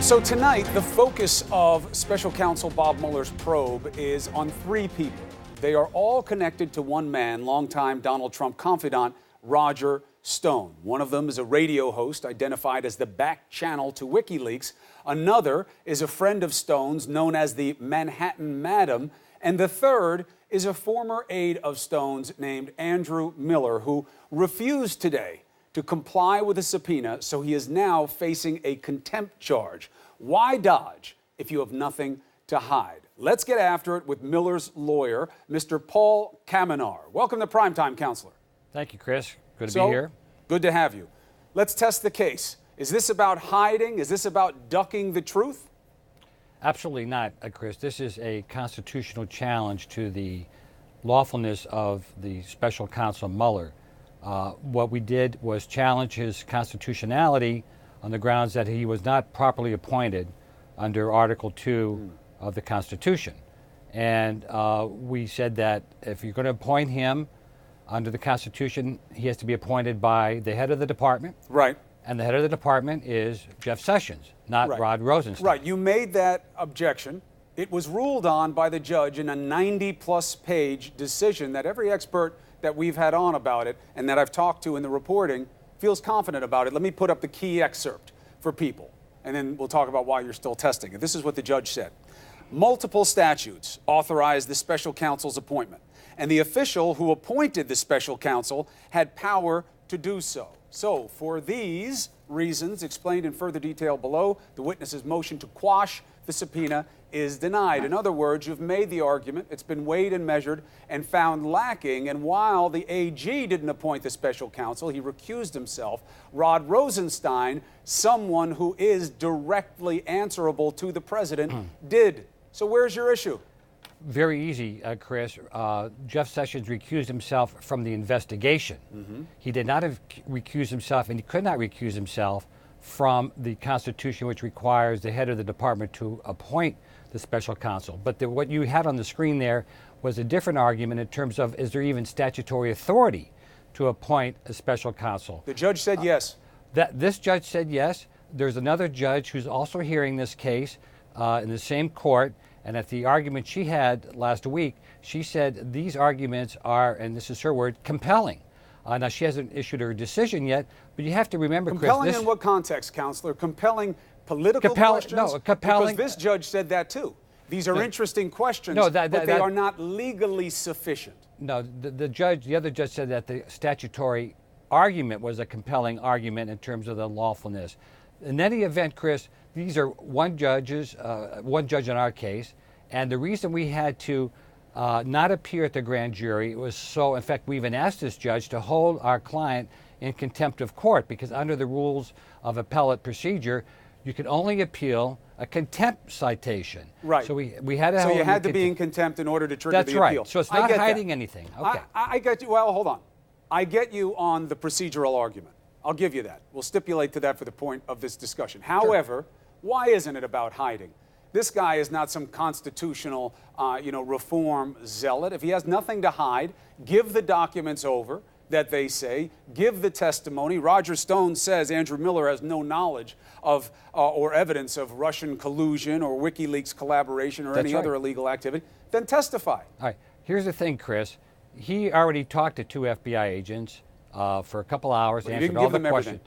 So tonight, the focus of Special Counsel Bob Mueller's probe is on three people. They are all connected to one man, longtime Donald Trump confidant, Roger Stone. One of them is a radio host identified as the back channel to WikiLeaks. Another is a friend of Stone's known as the Manhattan Madam. And the third is a former aide of Stone's named Andrew Mueller, who refused today to comply with a subpoena, so he is now facing a contempt charge. Why dodge if you have nothing to hide? Let's get after it with Mueller's lawyer, Mr. Paul Kamenar. Welcome to Primetime, Counselor. Thank you, Chris. Good to be here. Good to have you. Let's test the case. Is this about hiding? Is this about ducking the truth? Absolutely not, Chris. This is a constitutional challenge to the lawfulness of the special counsel Mueller. What we did was challenge his constitutionality on the grounds that he was not properly appointed under Article 2 of the Constitution. And we said that if you're going to appoint him under the Constitution, he has to be appointed by the head of the department. Right. And the head of the department is Jeff Sessions, not Rod Rosenstein. Right. You made that objection. It was ruled on by the judge in a 90-plus page decision that every expert that we've had on about it and that I've talked to in the reporting feels confident about it. Let me put up the key excerpt for people, and then we'll talk about why you're still testing it. This is what the judge said. Multiple statutes authorize the special counsel's appointment, and the official who appointed the special counsel had power to do so. So, for these reasons explained in further detail below, the witness's motion to quash the subpoena is denied. In other words, you've made the argument, it's been weighed and measured and found lacking, and while the AG didn't appoint the special counsel, he recused himself. Rod Rosenstein, someone who is directly answerable to the president, did. So where's your issue? Very easy, Chris. Jeff Sessions recused himself from the investigation. He did not have recused himself, and he could not recuse himself from the Constitution, which requires the head of the department to appoint the special counsel. But what you had on the screen there was a different argument in terms of, is there even statutory authority to appoint a special counsel? The judge said yes. This judge said yes. There's another judge who's also hearing this case in the same court. And at the argument she had last week, she said these arguments are, and this is her word, compelling. Now, she hasn't issued her decision yet, but you have to remember, compelling Chris. In what context, Counselor? Compelling political questions? No, compelling. Because this judge said that too. These are interesting questions, but they are not legally sufficient. No, the other judge said that the statutory argument was a compelling argument in terms of the lawfulness. In any event, Chris, these are one judge in our case, and the reason we had to not appear at the grand jury was so, in fact, we even asked this judge to hold our client in contempt of court, because under the rules of appellate procedure, you can only appeal a contempt citation. Right. So we had to. So you had to be in contempt in order to trigger the appeal. That's right. So it's not hiding anything. Okay. I get you. Well, hold on. I get you on the procedural argument. I'll give you that. We'll stipulate to that for the point of this discussion. However, why isn't it about hiding? This guy is not some constitutional, reform zealot. If he has nothing to hide, give the documents over that they say, give the testimony. Roger Stone says Andrew Mueller has no knowledge of or evidence of Russian collusion or WikiLeaks collaboration or any other illegal activity. Then testify. All right. Here's the thing, Chris. He already talked to two FBI agents for a couple hours, answered all the questions.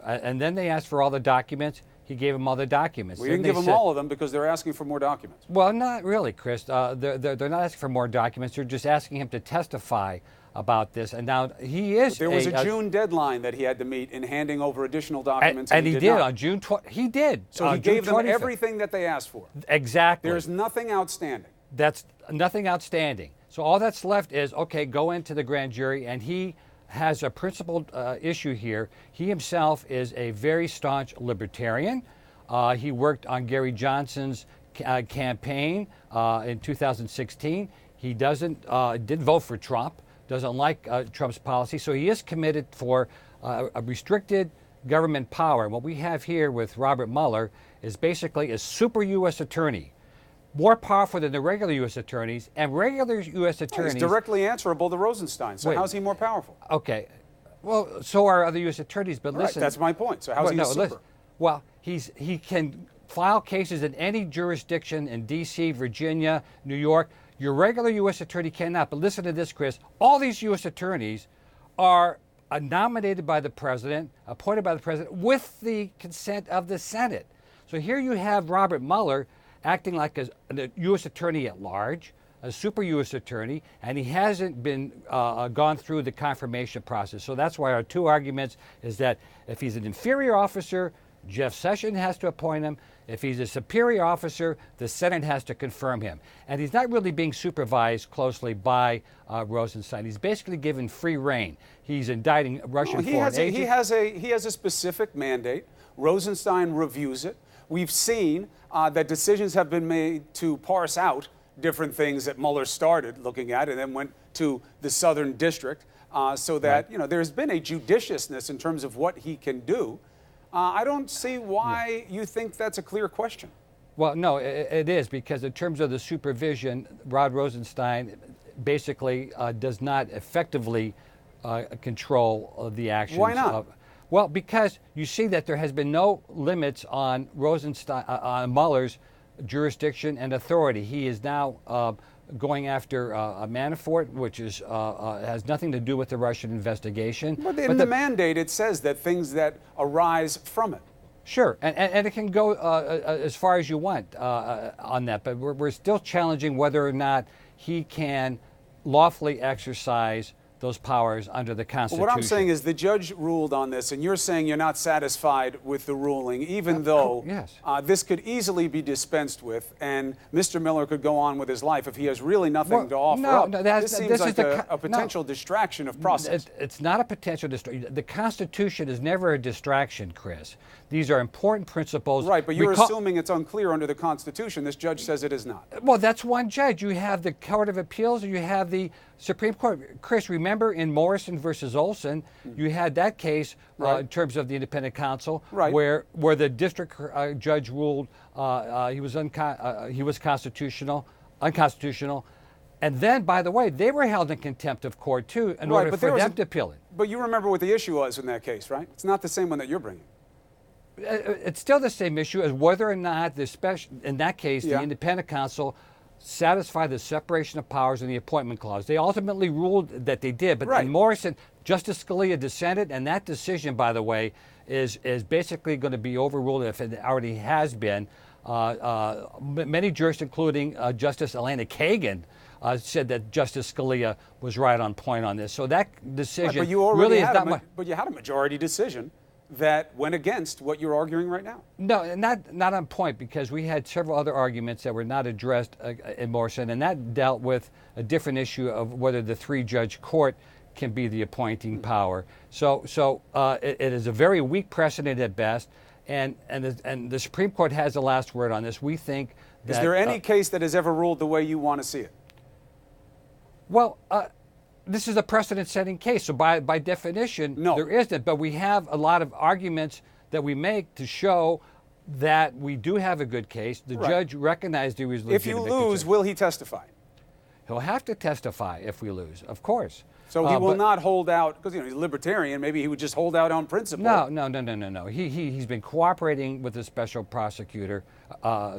And then they asked for all the documents. He gave them all the documents. We didn't give them all of them because they're asking for more documents. Well, not really, Chris. They're not asking for more documents. They're just asking him to testify about this. And now he is. But there was a June deadline that he had to meet in handing over additional documents. And he did on June 20th. He did. So he gave them everything that they asked for. Exactly. There's nothing outstanding. That's nothing outstanding. So all that's left is, okay, go into the grand jury, and he has a principled issue here. He himself is a very staunch libertarian. He worked on Gary Johnson's campaign in 2016. He didn't vote for Trump, doesn't like Trump's policy, so he is committed for a restricted government power. And what we have here with Robert Mueller is basically a super U.S. attorney, more powerful than the regular U.S. attorneys, and regular U.S. attorneys. He's directly answerable to Rosenstein, so how's he more powerful? Okay. Well, so are other U.S. attorneys, but listen. Right, that's my point. So how's he super? Well, he can file cases in any jurisdiction in D.C., Virginia, New York. Your regular U.S. attorney cannot. But listen to this, Chris. All these U.S. attorneys are nominated by the president, appointed by the president, with the consent of the Senate. So here you have Robert Mueller acting like a U.S. attorney at large, a super U.S. attorney, and he hasn't been gone through the confirmation process. So that's why our two arguments is that if he's an inferior officer, Jeff Sessions has to appoint him. If he's a superior officer, the Senate has to confirm him. And he's not really being supervised closely by Rosenstein. He's basically given free rein. He's indicting Russian foreign agents. He has a specific mandate. Rosenstein reviews it. We've seen that decisions have been made to parse out different things that Mueller started looking at and then went to the Southern District so that, there's been a judiciousness in terms of what he can do. I don't see why you think that's a clear question. Well, no, it is, because in terms of the supervision, Rod Rosenstein basically does not effectively control the actions. Why not? Well, because you see that there has been no limits on on Mueller's jurisdiction and authority. He is now going after Manafort, which is has nothing to do with the Russian investigation. But in the mandate, it says that things that arise from it. Sure, and it can go as far as you want on that, but we're still challenging whether or not he can lawfully exercise those powers under the Constitution. Well, what I'm saying is the judge ruled on this, and you're saying you're not satisfied with the ruling, even though yes. This could easily be dispensed with, and Mr. Mueller could go on with his life if he has really nothing to offer up. This seems like a potential distraction of process. It's not a potential distraction. The Constitution is never a distraction, Chris. These are important principles. Right, but you're assuming it's unclear under the Constitution. This judge says it is not. Well, that's one judge. You have the Court of Appeals and you have the Supreme Court. Chris, remember in Morrison versus Olson, you had that case in terms of the independent counsel, where the district judge ruled he was unconstitutional. And then, by the way, they were held in contempt of court, too, in order for them to appeal it. But you remember what the issue was in that case, right? It's not the same one that you're bringing. It's still the same issue as whether or not, in that case, the independent counsel satisfied the separation of powers in the appointment clause. They ultimately ruled that they did, but in Morrison, Justice Scalia dissented, and that decision, by the way, is basically going to be overruled if it already has been. Many jurists, including Justice Elena Kagan, said that Justice Scalia was right on point on this. So that decision really is not much. But you had a majority decision that went against what you're arguing right now. No, not on point, because we had several other arguments that were not addressed in Morrison, and that dealt with a different issue of whether the three-judge court can be the appointing power. So it is a very weak precedent at best, and the Supreme Court has the last word on this. We think that... Is there any case that has ever ruled the way you want to see it? Well, this is a precedent-setting case, so by definition, there isn't. But we have a lot of arguments that we make to show that we do have a good case. The judge recognized he was legitimate. If you lose, will he testify? He'll have to testify if we lose, of course. So he will not hold out, because he's libertarian, maybe he would just hold out on principle. No. He's been cooperating with the special prosecutor,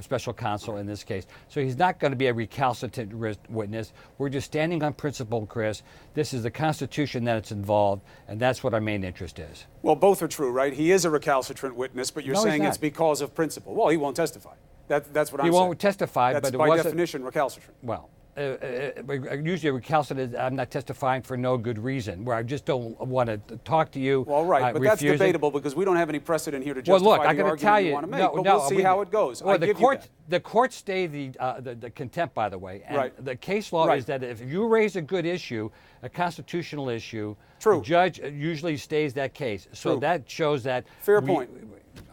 special counsel in this case. So he's not going to be a recalcitrant witness. We're just standing on principle, Chris. This is the Constitution that's involved, and that's what our main interest is. Well, both are true, right? He is a recalcitrant witness, but you're saying it's because of principle. Well, he won't testify. That's what I'm saying. He won't testify, but it by wasn't... definition recalcitrant. Well... usually recalcitrant is I'm not testifying for no good reason, where I just don't want to talk to you. Well, right, but that's debatable because we don't have any precedent here to justify the argument you want to make. But we'll see how it goes. Well, the court stayed the contempt, by the way. And the case law is that if you raise a good issue, a constitutional issue, the judge usually stays that case. So that shows that... Fair point.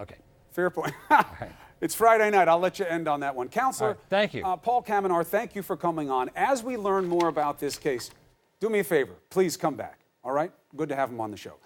Okay. Fair point. It's Friday night. I'll let you end on that one. Counselor, thank you. Paul Kamenar, thank you for coming on. As we learn more about this case, do me a favor. Please come back. All right? Good to have him on the show.